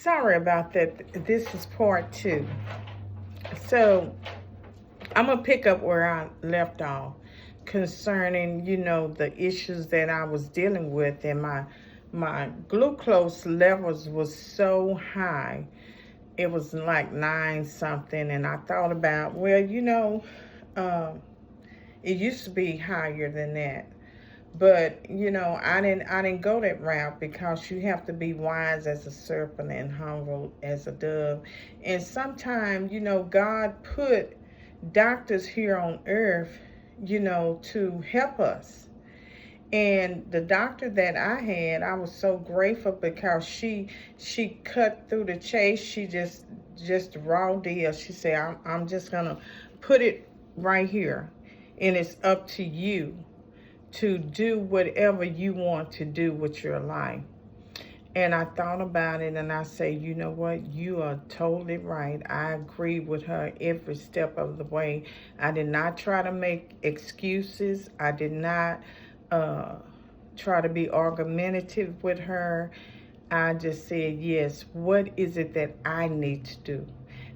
Sorry about that. This is part two. So I'm gonna pick up where I left off concerning, the issues that I was dealing with, and my glucose levels was so high. It was like nine something, and I thought about, well, uh, it used to be higher than that. But I didn't go that route because you have to be wise as a serpent and humble as a dove. And sometimes, God put doctors here on earth, to help us. And the doctor that I had, I was so grateful because she cut through the chase. She just raw deal. She said, I'm just gonna put it right here, and it's up to you to do whatever you want to do with your life. And I thought about it and I say, you know what? You are totally right. I agree with her every step of the way. I did not try to make excuses. I did not uh, try to be argumentative with her. I just said, yes, what is it that I need to do?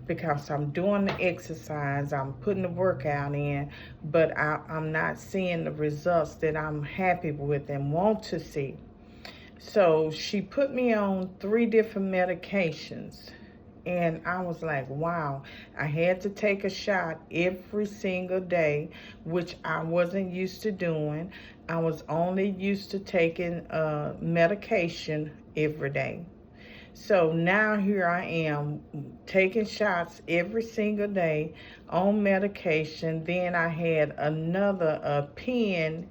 Because I'm doing the exercise, I'm putting the workout in, but I'm not seeing the results that I'm happy with and want to see. So she put me on 3 different medications. And I was like, wow, I had to take a shot every single day, which I wasn't used to doing. I was only used to taking medication every day. So now here I am taking shots every single day on medication. Then I had another pen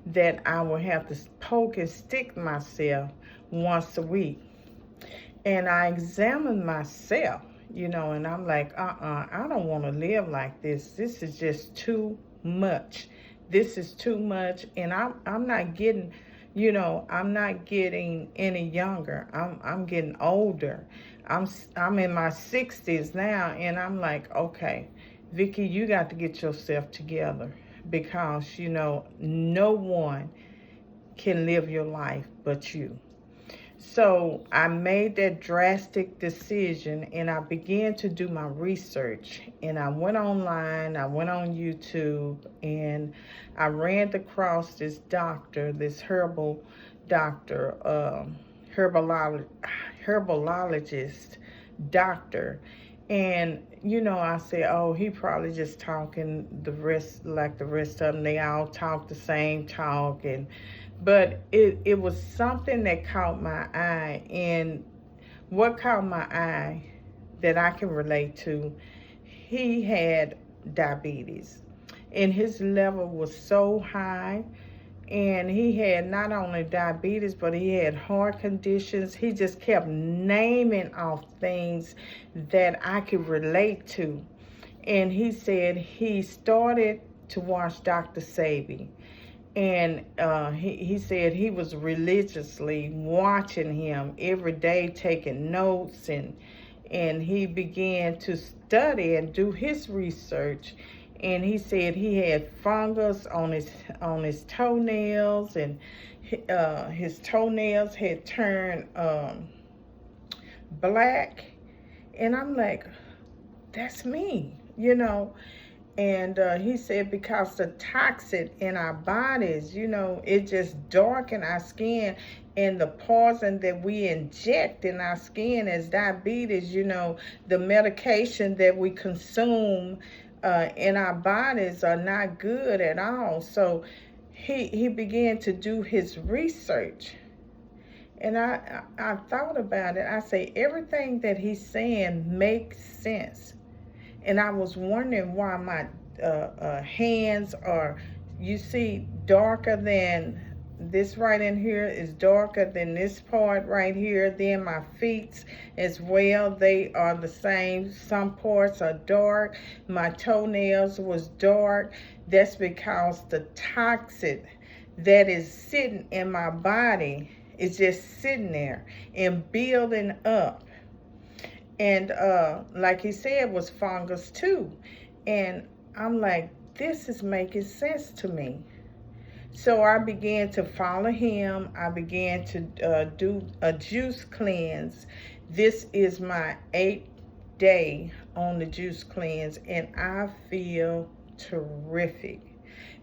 that I would have to poke and stick myself once a week. And I examined myself, and I'm like, I don't want to live like this. This is just too much. This is too much. And I'm not getting, I'm not getting any younger. I'm getting older. I'm in my 60s now, and I'm like, okay, Vicky, you got to get yourself together because, no one can live your life but you. So I made that drastic decision and I began to do my research. And I went online, I went on YouTube, and I ran across this doctor, this herbal doctor, herbalolo- herbalologist doctor. And, I said, oh, he probably just talking the rest like the rest of them. They all talk the same talk. But it was something that caught my eye. And what caught my eye that I can relate to, he had diabetes. And his level was so high. And he had not only diabetes, but he had heart conditions. He just kept naming off things that I could relate to. And he said he started to watch Dr. Sabi. And he said he was religiously watching him every day, taking notes, and he began to study and do his research. And he said he had fungus on his toenails, and his toenails had turned black. And I'm like, that's me. And he said because the toxin in our bodies, it just darken our skin. And the poison that we inject in our skin as diabetes, the medication that we consume in our bodies are not good at all. So he began to do his research. And I thought about it. I say everything that he's saying makes sense. And I was wondering why my hands are, you see, darker than this right in here is darker than this part right here. Then my feet as well, they are the same. Some parts are dark. My toenails was dark. That's because the toxin that is sitting in my body is just sitting there and building up. And like he said, was fungus too. And I'm like, this is making sense to me. So I began to follow him. I began to do a juice cleanse This is my 8th day on the juice cleanse, and I feel terrific.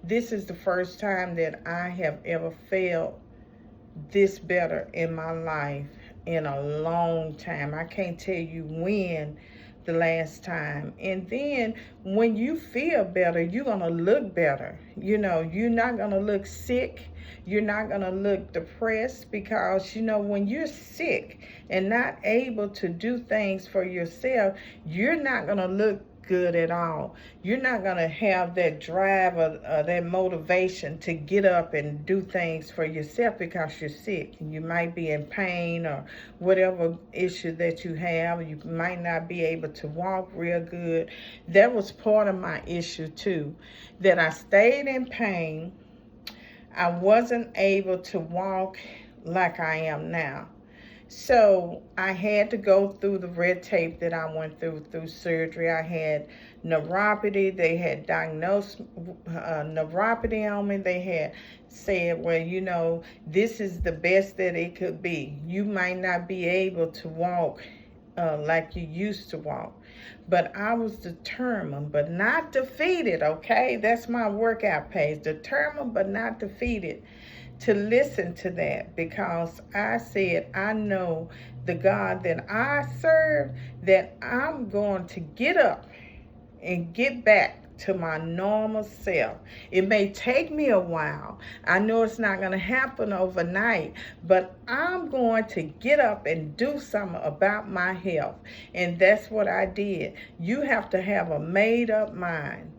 This is the first time that I have ever felt this better in my life in a long time. I can't tell you when the last time. And then when you feel better, you're going to look better. You're not going to look sick. You're not going to look depressed, because, when you're sick and not able to do things for yourself, you're not going to look good at all. You're not going to have that drive or that motivation to get up and do things for yourself, because you're sick. You might be in pain or whatever issue that you have. You might not be able to walk real good. That was part of my issue too, that I stayed in pain. I wasn't able to walk like I am now. So I had to go through the red tape that I went through surgery. I had neuropathy. They had diagnosed neuropathy on me. They had said, well, this is the best that it could be. You might not be able to walk like you used to walk. But I was determined, but not defeated, okay? That's my workout page. Determined, but not defeated, to listen to that, because I said, I know the God that I serve, that I'm going to get up and get back to my normal self. It may take me a while. I know it's not going to happen overnight, but I'm going to get up and do something about my health. And that's what I did. You have to have a made up mind.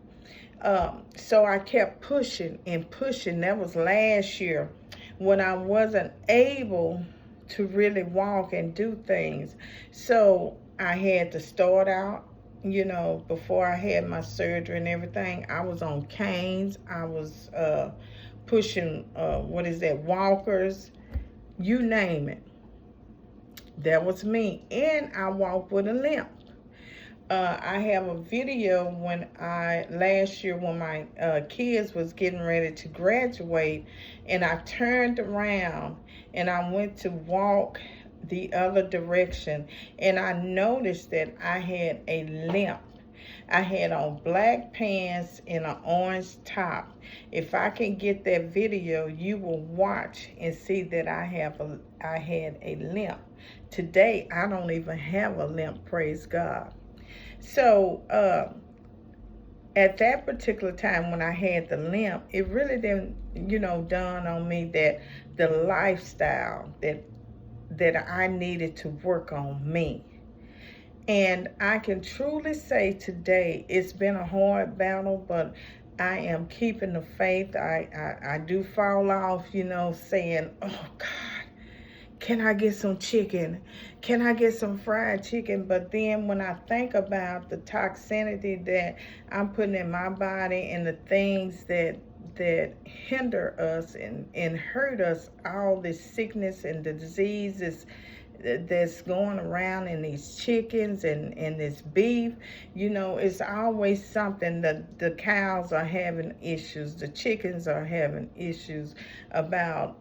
So I kept pushing and pushing. That was last year when I wasn't able to really walk and do things. So I had to start out, before I had my surgery and everything, I was on canes. I was pushing, walkers, you name it. That was me. And I walked with a limp. I have a video last year when my kids was getting ready to graduate, and I turned around and I went to walk the other direction, and I noticed that I had a limp. I had on black pants and an orange top. If I can get that video, you will watch and see that I had a limp. Today, I don't even have a limp, praise God. So at that particular time when I had the limp, it really didn't, dawn on me that the lifestyle that I needed to work on me. And I can truly say today, it's been a hard battle, but I am keeping the faith. I do fall off, saying, oh God, can I get some chicken? Can I get some fried chicken? But then when I think about the toxicity that I'm putting in my body and the things that hinder us and hurt us, all this sickness and the diseases that's going around in these chickens and this beef, it's always something. That the cows are having issues, the chickens are having issues about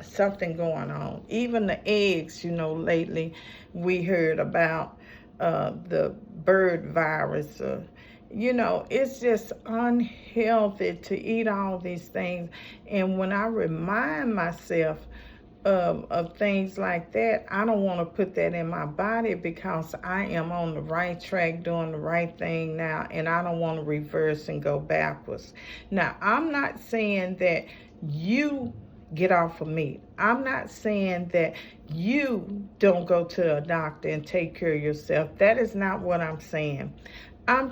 something going on. Even the eggs, lately we heard about the bird virus. It's just unhealthy to eat all these things. And when I remind myself of things like that, I don't want to put that in my body, because I am on the right track doing the right thing now, and I don't want to reverse and go backwards. Now, I'm not saying that you get off of meat. I'm not saying that you don't go to a doctor and take care of yourself. That is not what I'm saying. I'm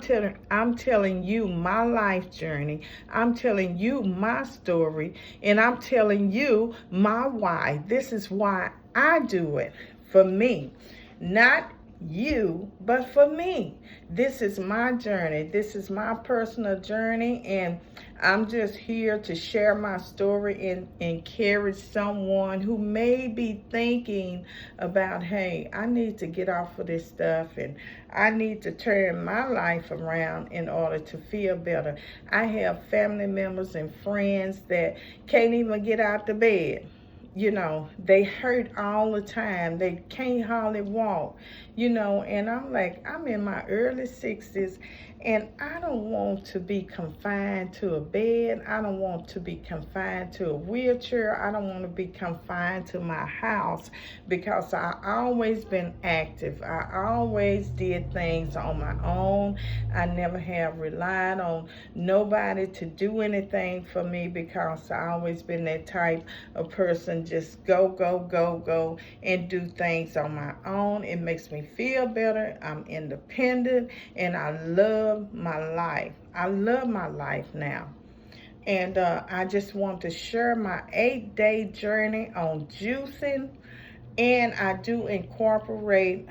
telling you my life journey. I'm telling you my story, and I'm telling you my why. This is why I do it, for me. Not you, but for me. This is my journey. This is my personal journey, and I'm just here to share my story and encourage someone who may be thinking about, hey, I need to get off of this stuff, and I need to turn my life around in order to feel better. I have family members and friends that can't even get out the bed. they hurt all the time. They can't hardly walk, and I'm like, I'm in my early 60s, and I don't want to be confined to a bed. I don't want to be confined to a wheelchair. I don't want to be confined to my house, because I always been active. I always did things on my own. I never have relied on nobody to do anything for me, because I always been that type of person, just go, go, go, go, and do things on my own. It makes me feel better. I'm independent, and I love my life. I love my life now. And I just want to share my 8-day journey on juicing. And I do incorporate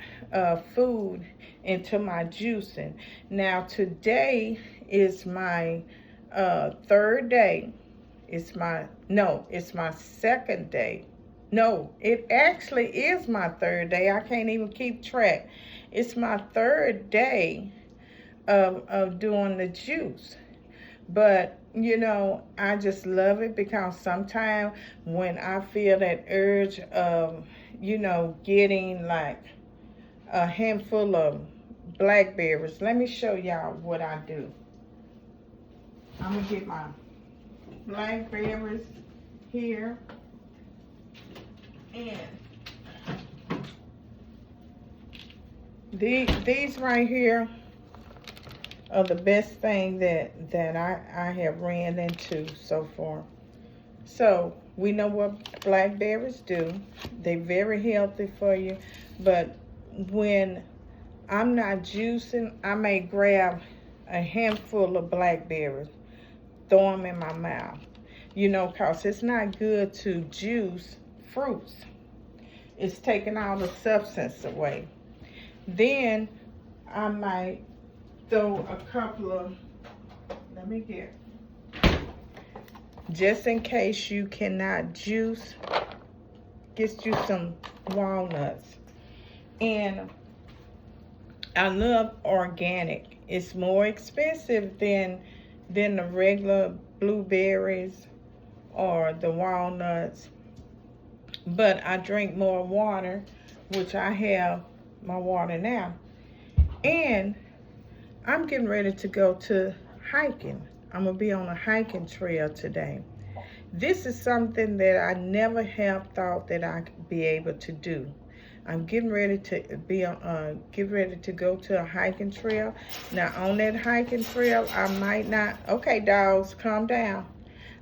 food into my juicing. Now, today is my third day. It's my second day. No, it actually is my third day. I can't even keep track. It's my third day of doing the juice. But, I just love it, because sometimes when I feel that urge of, getting like a handful of blackberries, let me show y'all what I do. I'm going to get my blackberries here, and these right here are the best thing that I have ran into so far. So we know what blackberries do. They're very healthy for you, but when I'm not juicing, I may grab a handful of blackberries, throw them in my mouth, because it's not good to juice fruits. It's taking all the substance away. Then I might throw a couple of, just in case you cannot juice, get you some walnuts. And I love organic. It's more expensive than the regular blueberries or the walnuts, but I drink more water, which I have my water now. And I'm getting ready to go to hiking. I'm going to be on a hiking trail today. This is something that I never have thought that I could be able to do. I'm getting ready to go to a hiking trail. Now, on that hiking trail, I might not, okay, dogs, calm down.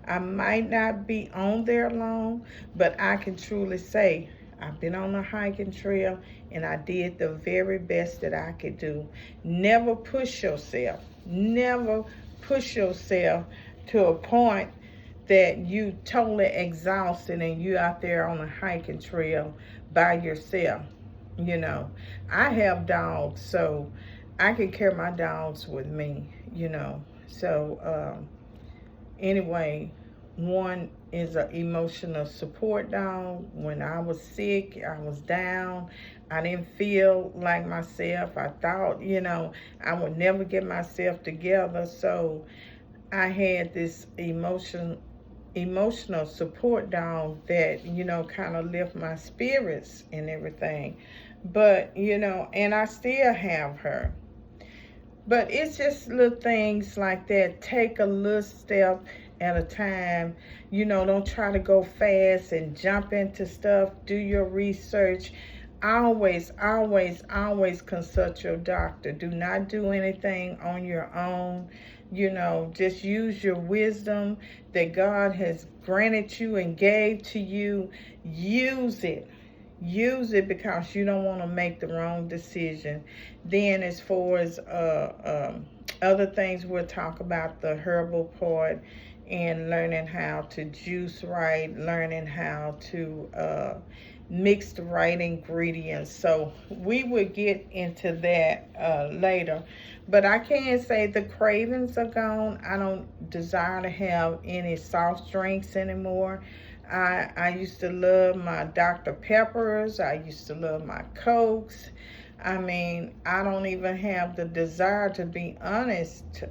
I might not be on there long, but I can truly say I've been on a hiking trail, and I did the very best that I could do. Never push yourself. Never push yourself to a point that you totally exhausted and you out there on a hiking trail by yourself. I have dogs, so I can carry my dogs with me, So anyway, one is an emotional support dog. When I was sick, I was down, I didn't feel like myself. I thought, I would never get myself together. So I had this emotional support dog that, kind of lift my spirits and everything. But, and I still have her. But it's just little things like that. Take a little step at a time. Don't try to go fast and jump into stuff. Do your research. Always, always, always consult your doctor. Do not do anything on your own. Just use your wisdom that God has granted you and gave to you. Use it. Use it, because you don't want to make the wrong decision. Then as far as other things, we'll talk about the herbal part and learning how to juice right, learning how to mix the right ingredients. So we will get into that later. But I can say the cravings are gone. I don't desire to have any soft drinks anymore. I used to love my Dr. Peppers. I used to love my Cokes. I mean, I don't even have the desire, to be honest,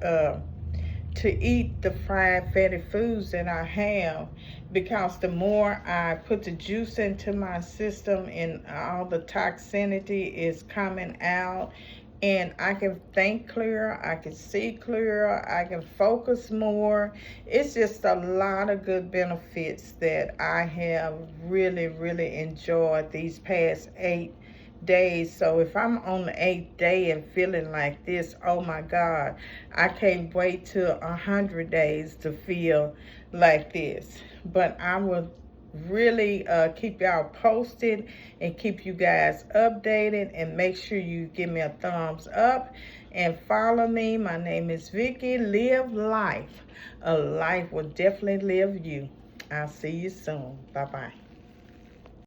to eat the fried fatty foods that I have, because the more I put the juice into my system and all the toxicity is coming out, and I can think clearer, I can see clearer, I can focus more. It's just a lot of good benefits that I have really enjoyed these past 8 days. So if I'm on the 8th day and feeling like this, oh my God, I can't wait till 100 days to feel like this. But I will really keep y'all posted and keep you guys updated, and make sure you give me a thumbs up and follow me. My name is Vicky. Live life. A life will definitely live you. I'll see you soon. Bye-bye.